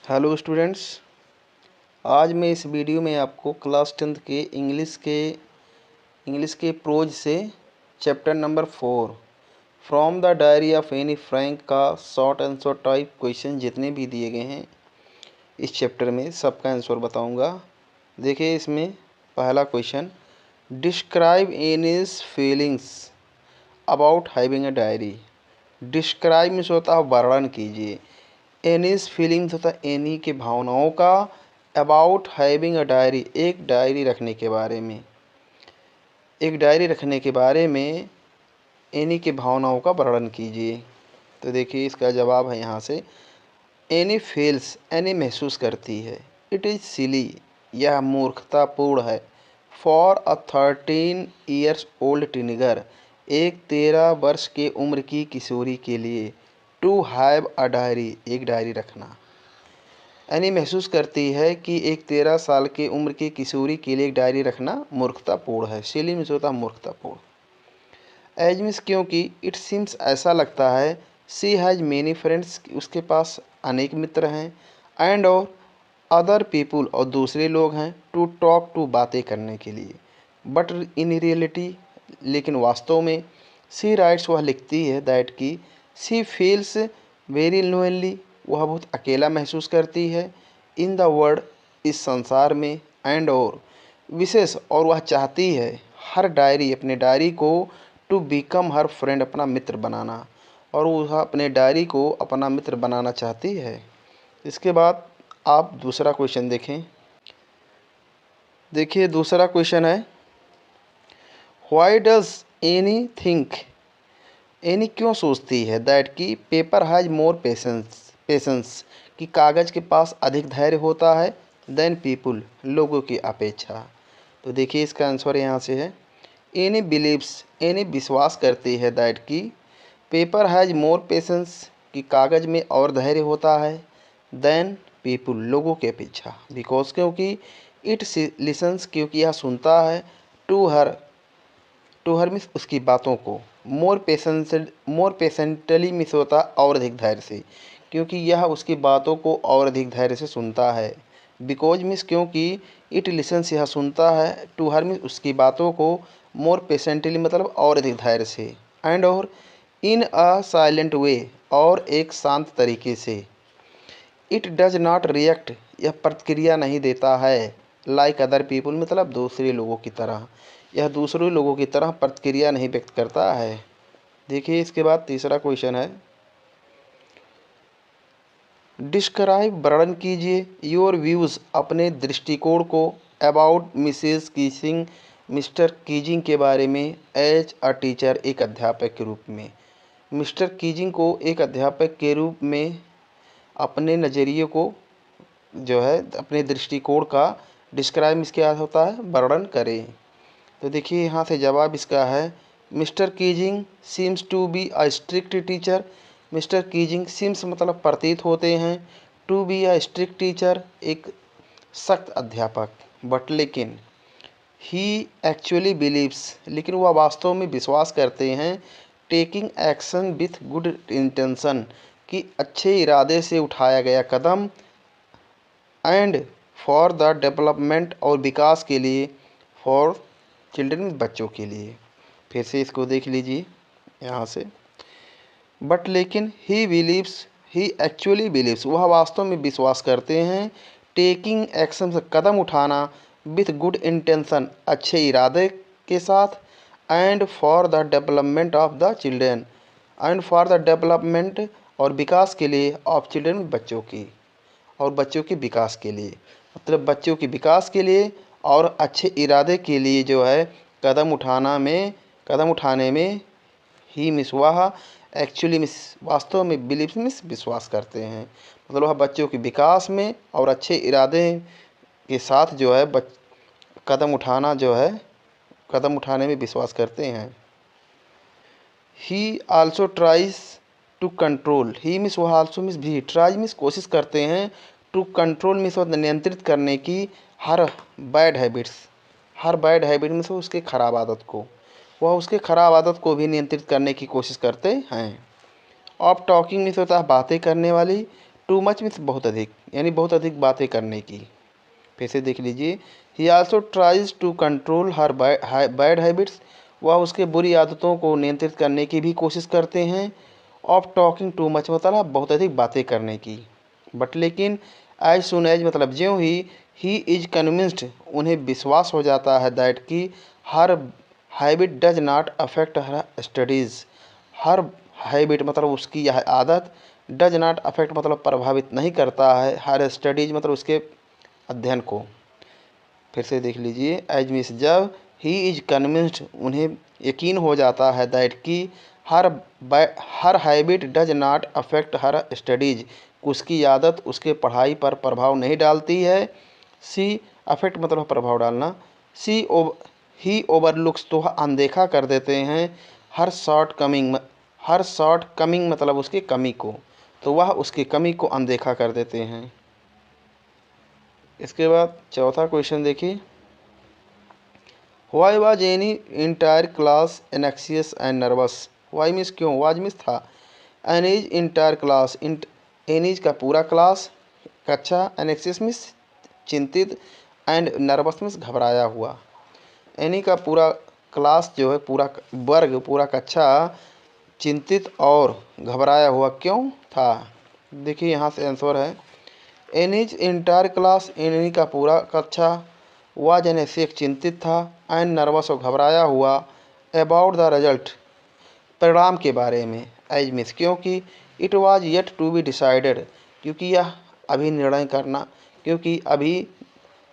Hello students. आज मैं इस वीडियो में आपको क्लास 10th के इंग्लिश के प्रोज से chapter number 4 from the diary of Anne Frank का शॉर्ट आंसर टाइप क्वेश्चन जितने भी दिए गए हैं इस चैप्टर में सबका आंसर बताऊंगा। देखिए, इसमें पहला question, describe Annie's feelings about having a diary. Describe means होता है वर्णन कीजिए, एनीज फीलिंग्स होता है एनी के भावनाओं का, अबाउट हैविंग अ डायरी एक डायरी रखने के बारे में, एक डायरी रखने के बारे में एनी के भावनाओं का वर्णन कीजिए। तो देखिए, इसका जवाब है यहाँ से, एनी फील्स, एनी महसूस करती है, इट इज़ सिली, यह मूर्खतापूर्ण है, फॉर अ 13 ईयर्स ओल्ड टीनेगर, एक 13 वर्ष के उम्र की किशोरी के लिए, टू हैव अ डायरी एक डायरी रखना। एनी महसूस करती है कि एक 13 साल की उम्र की किशोरी के लिए एक डायरी रखना मूर्खतापूर्ण है। सिली मीन्स होता है मूर्खतापूर्ण। एज मीन्स क्योंकि, इट सीम्स ऐसा लगता है, सी हैज़ मेनी फ्रेंड्स उसके पास अनेक मित्र हैं, एंड और अदर पीपुल और दूसरे लोग हैं, टू टॉक टू बातें करने के लिए, बट इन रियलिटी लेकिन वास्तव में, सी राइट्स वह लिखती है, दैट की सी फील्स वेरी लोनली वह बहुत अकेला महसूस करती है, इन द वर्ल्ड इस संसार में, एंड और विशेष और वह चाहती है हर डायरी अपने डायरी को टू बिकम हर फ्रेंड अपना मित्र बनाना, और वह अपने डायरी को अपना मित्र बनाना चाहती है। इसके बाद आप दूसरा क्वेश्चन देखें। देखिए, दूसरा क्वेश्चन है, why does any think, any क्यों सोचती है, दैट की पेपर हैज मोर पेशेंस कि कागज़ के पास अधिक धैर्य होता है, देन पीपुल लोगों की अपेक्षा। तो देखिए, इसका आंसर यहाँ से है, एनी बिलीव्स, एनी विश्वास करती है, दैट की पेपर हैज मोर पेशेंस कि कागज़ में और धैर्य होता है, देन पीपुल लोगों की अपेक्षा, बिकॉज क्योंकि इट लिसन्स क्योंकि यह सुनता है, टू हर मीन्स उसकी बातों को, मोर पेशेंटली मीन्स होता और अधिक धैर्य से, क्योंकि यह उसकी बातों को और अधिक धैर्य से सुनता है। बिकॉज मीन्स क्योंकि, इट लिसन्स यह सुनता है, टू हर मीन्स उसकी बातों को, मोर पेशेंटली मतलब और अधिक धैर्य से, एंड और इन अ साइलेंट वे और एक शांत तरीके से, इट डज नॉट रिएक्ट यह प्रतिक्रिया नहीं देता है, लाइक अदर पीपुल मतलब दूसरे लोगों की तरह, यह दूसरे लोगों की तरह प्रतिक्रिया नहीं व्यक्त करता है। देखिए, इसके बाद तीसरा क्वेश्चन है, डिस्क्राइब वर्णन कीजिए योर व्यूज़ अपने दृष्टिकोण को, about Mrs Keesing mister Keesing के बारे में, एज अ टीचर एक अध्यापक के रूप में। मिस्टर कीजिंग को एक अध्यापक के रूप में अपने नज़रिए को जो है अपने दृष्टिकोण का डिस्क्राइब इसके क्या होता है, वर्णन करें। तो देखिए, यहाँ से जवाब इसका है, Mr Keesing seems to be a strict teacher, Mr Keesing seems मतलब प्रतीत होते हैं, to be a strict teacher एक सख्त अध्यापक, बट लेकिन ही एक्चुअली बिलीव्स लेकिन वह वास्तव में विश्वास करते हैं, taking action with good intention कि अच्छे इरादे से उठाया गया कदम, एंड फॉर द डेवलपमेंट और विकास के लिए, फॉर चिल्ड्रन बच्चों के लिए। फिर से इसको देख लीजिए यहाँ से, बट लेकिन he believes he actually believes वह वास्तव में विश्वास करते हैं, टेकिंग एक्शन से कदम उठाना, विथ गुड इंटेंशन अच्छे इरादे के साथ, and for the development of the children and for the development और विकास के लिए, ऑफ चिल्ड्रन बच्चों की, और बच्चों के विकास के लिए, मतलब बच्चों के विकास के लिए और अच्छे इरादे के लिए जो है कदम उठाने में ही मिस वह एक्चुअली मिस वास्तव में बिलीव मिस विश्वास करते हैं, मतलब वह बच्चों के विकास में और अच्छे इरादे के साथ जो है कदम उठाने में विश्वास करते हैं। He also tries to control, he means वह आल्सो मिस भी, ट्राइज मिस कोशिश करते हैं, टू कंट्रोल मिस नियंत्रित करने की, हर बैड हैबिट मिस उसके खराब आदत को, वह उसके खराब आदत को भी नियंत्रित करने की कोशिश करते हैं। ऑफ टॉकिंग मिस होता है बातें करने वाली, टू मच मीन्स बहुत अधिक, यानी बहुत अधिक बातें करने की। फिर से देख लीजिए, he also tries to control her bad habits, वह उसके बुरी आदतों को नियंत्रित करने की भी कोशिश करते हैं। ऑफ टॉकिंग टू मच मतलब बहुत अधिक बातें करने की। बट लेकिन एज सुन एज मतलब ज्यों ही इज कन्विंस्ड उन्हें विश्वास हो जाता है दैट कि her habit does not affect her studies, her habit मतलब उसकी यह आदत, डज नॉट अफेक्ट मतलब प्रभावित नहीं करता है, हर स्टडीज मतलब उसके अध्ययन को। फिर से देख लीजिए, एज मीन्स जब, ही इज कन्विंस्ड उन्हें यकीन हो जाता है दैट कि her habit does not affect her studies, उसकी आदत उसके पढ़ाई पर प्रभाव नहीं डालती है। सी अफेक्ट मतलब प्रभाव डालना। ही ओवरलुक्स तो अनदेखा कर देते हैं हर शॉर्ट कमिंग मतलब उसकी कमी को, तो वह उसकी कमी को अनदेखा कर देते हैं। इसके बाद चौथा क्वेश्चन देखिए, why was Annie entire class anxious and nervous. Why means क्यों, वाज मीन्स था, एनीज इंटायर क्लास एनीज का पूरा क्लास कक्षा, एनेक्सियस मीन्स चिंतित, एंड नर्वस मीन्स घबराया हुआ। एनी का पूरा क्लास जो है, पूरा वर्ग, पूरा कक्षा चिंतित और घबराया हुआ क्यों था। देखिए यहाँ से आंसर है, एनीज इंटायर क्लास एनी का पूरा कक्षा, वाज एनेक्सियस चिंतित था, एंड नर्वस और घबराया हुआ, अबाउट द रिजल्ट परिणाम के बारे में, एज मीन्स क्योंकि, it was yet to be decided क्योंकि यह अभी निर्णय करना, क्योंकि अभी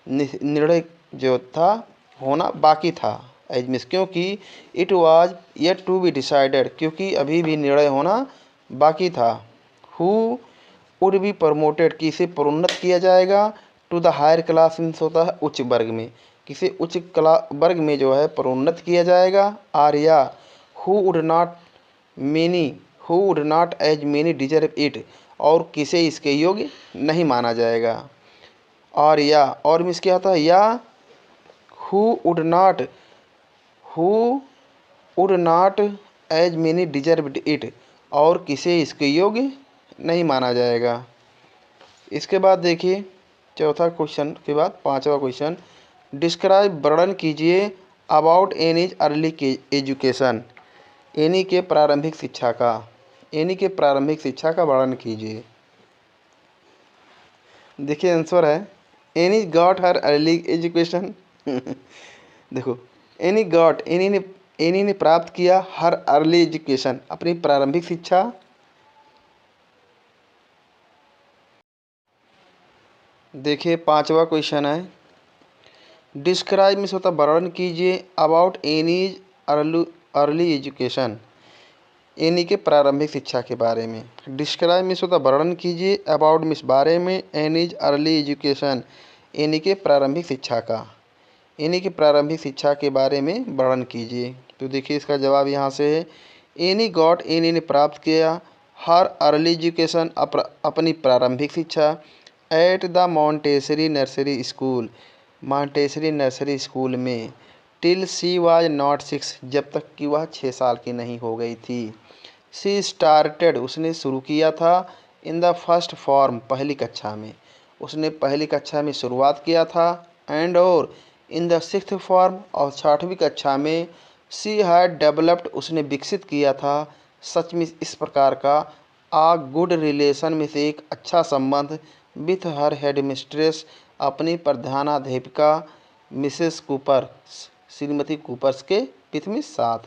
निर्णय जो था होना बाकी था। एज मीन्स क्योंकि, it was yet to be decided क्योंकि अभी भी निर्णय होना बाकी था। हु वुड बी प्रमोटेड किसे प्रोन्नत किया जाएगा, to the higher class means होता है उच्च वर्ग में, किसे उच्च वर्ग में जो है प्रोन्नत किया जाएगा। आर्या who would not who would not as many deserve it, और किसे इसके योग्य नहीं माना जाएगा। और या और मीन्स क्या होता है, या who would not as many deserve it, और किसे इसके योग्य नहीं माना जाएगा। इसके बाद देखिए चौथा क्वेश्चन के बाद पांचवा क्वेश्चन, डिस्क्राइब वर्णन कीजिए about Annie's early education, any के प्रारंभिक शिक्षा का, एनी के प्रारंभिक शिक्षा का वर्णन कीजिए। देखिए आंसर है, any got her early education देखो, एनी ने प्राप्त किया हर अर्ली एजुकेशन अपनी प्रारंभिक शिक्षा। देखिए पांचवा क्वेश्चन है, डिस्क्राइब मीन्स होता वर्णन कीजिए about Annie's early education, any के प्रारंभिक शिक्षा के बारे में। डिस्क्राइब मीन्स होता वर्णन कीजिए, अबाउट मीन्स बारे में, एनीज अर्ली एजुकेशन एनी के प्रारंभिक शिक्षा का, एनी के प्रारंभिक शिक्षा के बारे में वर्णन कीजिए। तो देखिए इसका जवाब यहाँ से है, एनी गॉट एनी ने प्राप्त किया हर अर्ली एजुकेशन अपनी प्रारंभिक शिक्षा at the Montessori nursery school, Montessori nursery school में, टिल सी वाज नॉट 6 जब तक कि वह 6 साल की नहीं हो गई थी। सी स्टार्टेड उसने शुरू किया था, इन द फर्स्ट फॉर्म पहली कक्षा में, उसने पहली कक्षा में शुरुआत किया था, एंड और इन द सिक्स्थ फॉर्म और 6वीं कक्षा में, सी हैड डेवलप्ड उसने विकसित किया था, सच में इस प्रकार का, आ गुड रिलेशन में से एक अच्छा संबंध, विथ हर हेड मिस्ट्रेस अपनी प्रधानाध्यापिका मिसेस कूपर श्रीमती कूपर्स के विथ में साथ,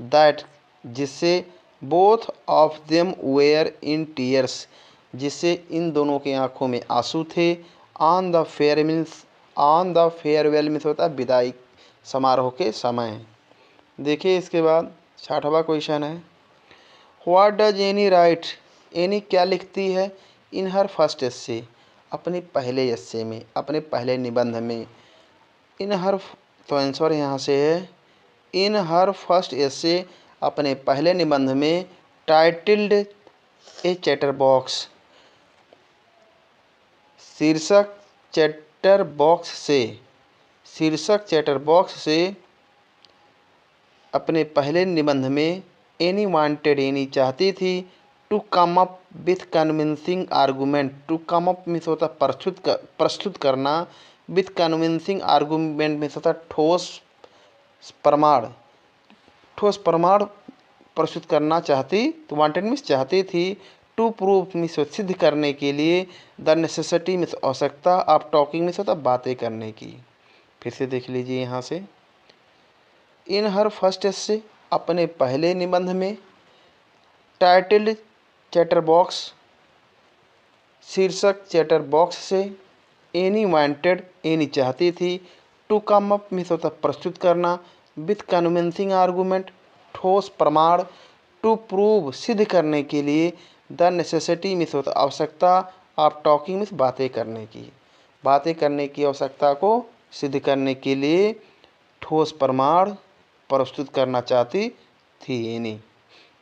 दैट जिससे both of them were in tears जिससे इन दोनों की आंखों में आंसू थे, ऑन द फेयरवेल मीन्स होता है विदाई समारोह के समय। देखिए इसके बाद 6वां क्वेश्चन है, what does any right, any क्या लिखती है, इन हर फर्स्ट एस्से अपने पहले एस्से में, अपने पहले निबंध में, इन हर, तो आंसर यहाँ से है, इन हर फर्स्ट एस्से अपने पहले निबंध में, टाइटल्ड ए चैटर बॉक्स शीर्षक चैटर बॉक्स से अपने पहले निबंध में, एनी वांटेड एनी चाहती थी, to come up with convincing argument. To come up means होता है प्रस्तुत करना, विथ कन्विंसिंग आर्गूमेंट मीन्स होता है प्रमाण ठोस प्रमाण प्रस्तुत करना चाहती, तो वांटेड मीन्स चाहती थी। टू प्रूव मीन्स सिद्ध करने के लिए, द नेसेसिटी मीन्स आवश्यकता, ऑफ टॉकिंग मीन्स होता बातें करने की। फिर से देख लीजिए यहाँ से, इन हर फर्स्ट एस्से अपने पहले निबंध में, टाइटल्ड चैटर बॉक्स शीर्षक चैटर बॉक्स से, एनी वांटेड एनी चाहती थी, टू कम अप मीन्स होता प्रस्तुत करना, विथ कन्विंसिंग आर्गूमेंट ठोस प्रमाण, टू प्रूव सिद्ध करने के लिए, द नेसेसिटी मीन्स होता आवश्यकता, ऑफ टॉकिंग मीन्स बातें करने की, बातें करने की आवश्यकता को सिद्ध करने के लिए ठोस प्रमाण प्रस्तुत करना चाहती थी एनी।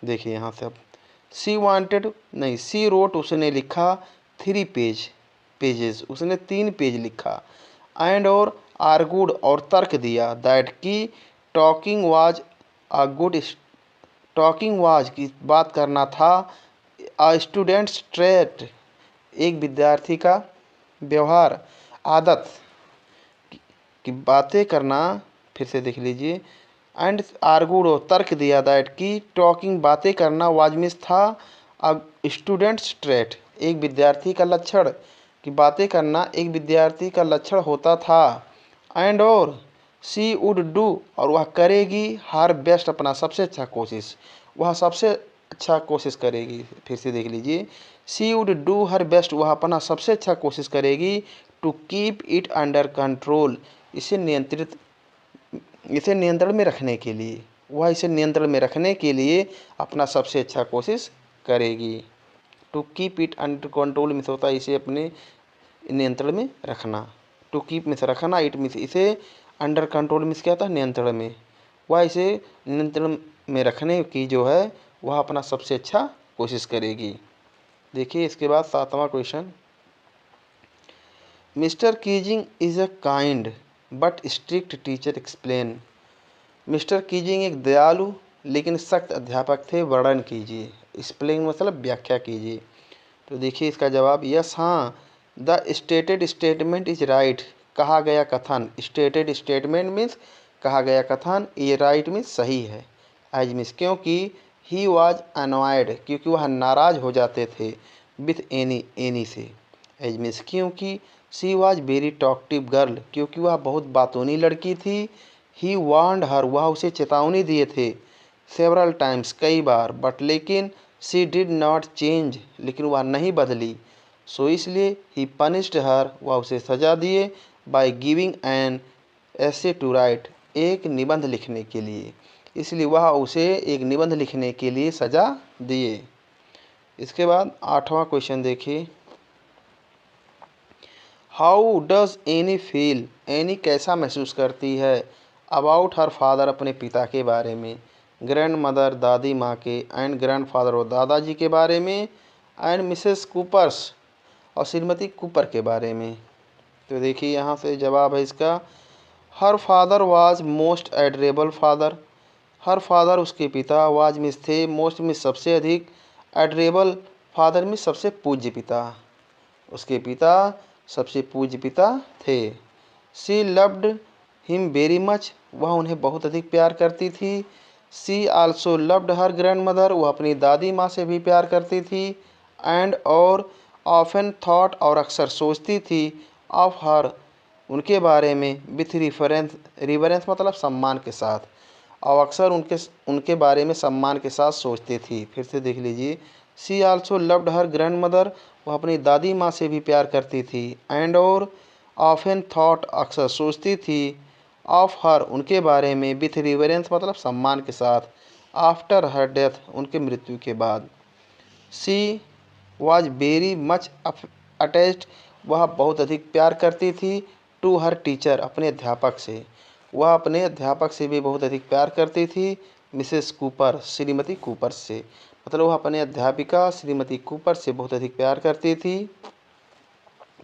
देखिए यहाँ से अब, सी वांटेड नहीं, सी रोट उसने लिखा 3 पेजेस उसने 3 पेज लिखा, एंड और आर्गूड और तर्क दिया, दैट की talking was a good, talking was की बात करना था, अ स्टूडेंट्स ट्रेट एक विद्यार्थी का व्यवहार आदत की बातें करना। फिर से देख लीजिए, एंड आर्गूड और तर्क दिया, दैट की टॉकिंग बातें करना वाज मीन्स था, अ स्टूडेंट्स ट्रेट एक विद्यार्थी का लक्षण, कि बातें करना एक विद्यार्थी का लक्षण होता था, एंड और शी वुड डू और वह करेगी, हर बेस्ट अपना सबसे अच्छा कोशिश, वह सबसे अच्छा कोशिश करेगी। फिर से देख लीजिए, she would do her best वह अपना सबसे अच्छा कोशिश करेगी, to keep it under control इसे नियंत्रण में रखने के लिए, वह इसे नियंत्रण में रखने के लिए अपना सबसे अच्छा कोशिश करेगी। To keep it under control means होता है इसे अपने नियंत्रण में रखना, टू कीप मीन्स रखना, इट मीन्स इसे, अंडर कंट्रोल मीन्स क्या होता है नियंत्रण में, वह इसे नियंत्रण में रखने की जो है वह अपना सबसे अच्छा कोशिश करेगी। देखिए इसके बाद 7वां क्वेश्चन, मिस्टर कीजिंग is a kind but strict teacher explain. Mister कीजिंग एक दयालु लेकिन सख्त अध्यापक थे, वर्णन कीजिए। एक्सप्लेन मतलब व्याख्या कीजिए। तो देखिए इसका जवाब, यस हाँ, the stated statement is right कहा गया कथन, स्टेटेड स्टेटमेंट मीन्स कहा गया कथन, ये राइट मीन्स सही है, एज मीन्स क्योंकि, ही वॉज अनॉयड क्योंकि वह नाराज हो जाते थे, विथ एनी से, एज मीन्स क्योंकि, सी वॉज वेरी टॉकटिव गर्ल क्योंकि वह बहुत बातूनी लड़की थी, ही वार्नड हर वह उसे चेतावनी दिए थे, सेवरल टाइम्स कई बार, बट लेकिन, शी डिड नॉट चेंज लेकिन वह नहीं बदली, सो इसलिए, ही पनिश्ड हर वह उसे सजा दिए, बाय गिविंग एन ऐसे टू राइट एक निबंध लिखने के लिए, इसलिए वह उसे एक निबंध लिखने के लिए सजा दिए। इसके बाद 8वां क्वेश्चन देखिए, how does any feel any कैसा महसूस करती है, अबाउट हर फादर अपने पिता के बारे में, ग्रैंड मदर दादी माँ के, एंड ग्रैंड फादर और दादाजी के बारे में, एंड मिसेस कूपर्स और श्रीमती कूपर के बारे में। तो देखिए यहाँ से जवाब है इसका, her father was most adorable father, her father उसके पिता, वाज मिस थे, मोस्ट मिस सबसे अधिक, एडरेबल फादर मिस सबसे पूज्य पिता, उसके पिता सबसे पूज्य पिता थे। She loved him very much वह उन्हें बहुत अधिक प्यार करती थी। She also loved her grandmother वह अपनी दादी माँ से भी प्यार करती थी। एंड और ऑफन थॉट और अक्सर सोचती थी, ऑफ हर उनके बारे में, विथ रिफरेंस मतलब सम्मान के साथ, और अक्सर उनके बारे में सम्मान के साथ सोचती थी। फिर से देख लीजिए, she also loved her grandmother वह अपनी दादी माँ से भी प्यार करती थी। एंड और ऑफन थॉट अक्सर सोचती थी, ऑफ हर उनके बारे में, विथ रिवरेंस मतलब सम्मान के साथ, आफ्टर हर डेथ उनके मृत्यु के बाद। सी वॉज वेरी मच अटैच्ड वह बहुत अधिक प्यार करती थी, टू हर टीचर अपने अध्यापक से, वह अपने अध्यापक से भी बहुत अधिक प्यार करती थी। मिसेस कूपर श्रीमती कूपर से, मतलब वह अपने अध्यापिका श्रीमती कूपर से बहुत अधिक प्यार करती थी।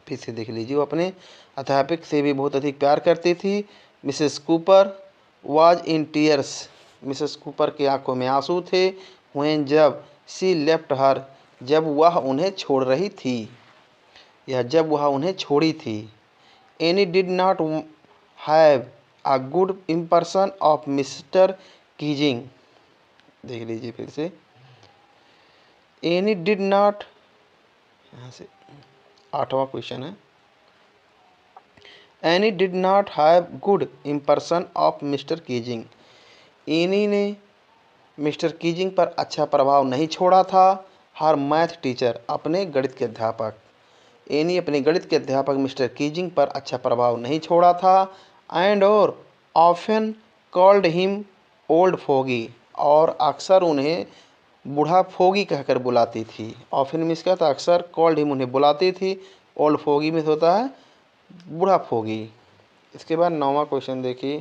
फिर से देख लीजिए, वो अपने अध्यापक से भी बहुत अधिक प्यार करती थी। Mrs Cooper was in tears Mrs Cooper की आंखों में आंसू थे। व्हेन जब शी लेफ्ट हर, जब वह उन्हें छोड़ रही थी या जब वह उन्हें छोड़ी थी। Any did not have a good impression of mister Keesing. देख लीजिए फिर से, एनी डिड नॉट, यहाँ से 8वां क्वेश्चन है। Any did not have good impression of mister Keesing. Any ने मिस्टर कीजिंग पर अच्छा प्रभाव नहीं छोड़ा था। हर मैथ टीचर, अपने गणित के अध्यापक। एनी अपने गणित के अध्यापक मिस्टर कीजिंग पर अच्छा प्रभाव नहीं छोड़ा था। एंड और often called him old foggy, और अक्सर उन्हें बूढ़ा फोगी कहकर बुलाती थी। ऑफन मीन्स क्या था, अक्सर। कॉल्ड हिम उन्हें बुलाती थी। ओल्ड फोगी में होता है बूढ़ा फोगी। इसके बाद 9वां क्वेश्चन देखिए।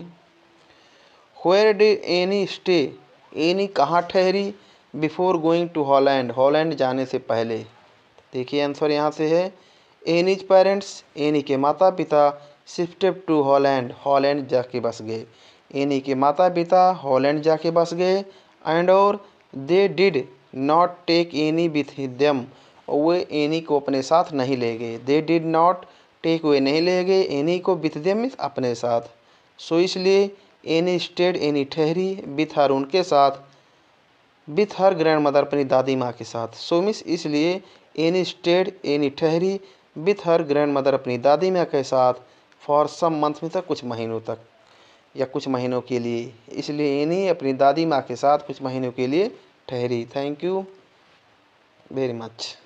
Where did Annie stay, Annie कहाँ ठहरी before going to Holland, Holland जाने से पहले। देखिए आंसर यहाँ से है, एनीज पेरेंट्स, एनी के माता पिता शिफ्टेड टू हॉलैंड, हॉलैंड जाके बस गए। एनी के माता पिता हॉलैंड जाके बस गए। एंड और they did not take any with them, और वे एनी को अपने साथ नहीं ले गए। दे डिड नॉट टेक, वे नहीं ले गए एनी को, विथ देम मीन्स अपने साथ। सो इसलिए एनी स्टेड, एनी ठहरी, विथ हर उनके साथ, विथ हर ग्रैंड मदर अपनी दादी माँ के साथ। सो मीन्स इसलिए एनी स्टेड, एनी ठहरी, विथ हर ग्रैंड मदर अपनी दादी माँ के साथ, फॉर सम मंथ में तक, कुछ महीनों तक या कुछ महीनों के लिए। इसलिए एनी अपनी दादी माँ के साथ कुछ महीनों के लिए ठहरी। Thank you very much.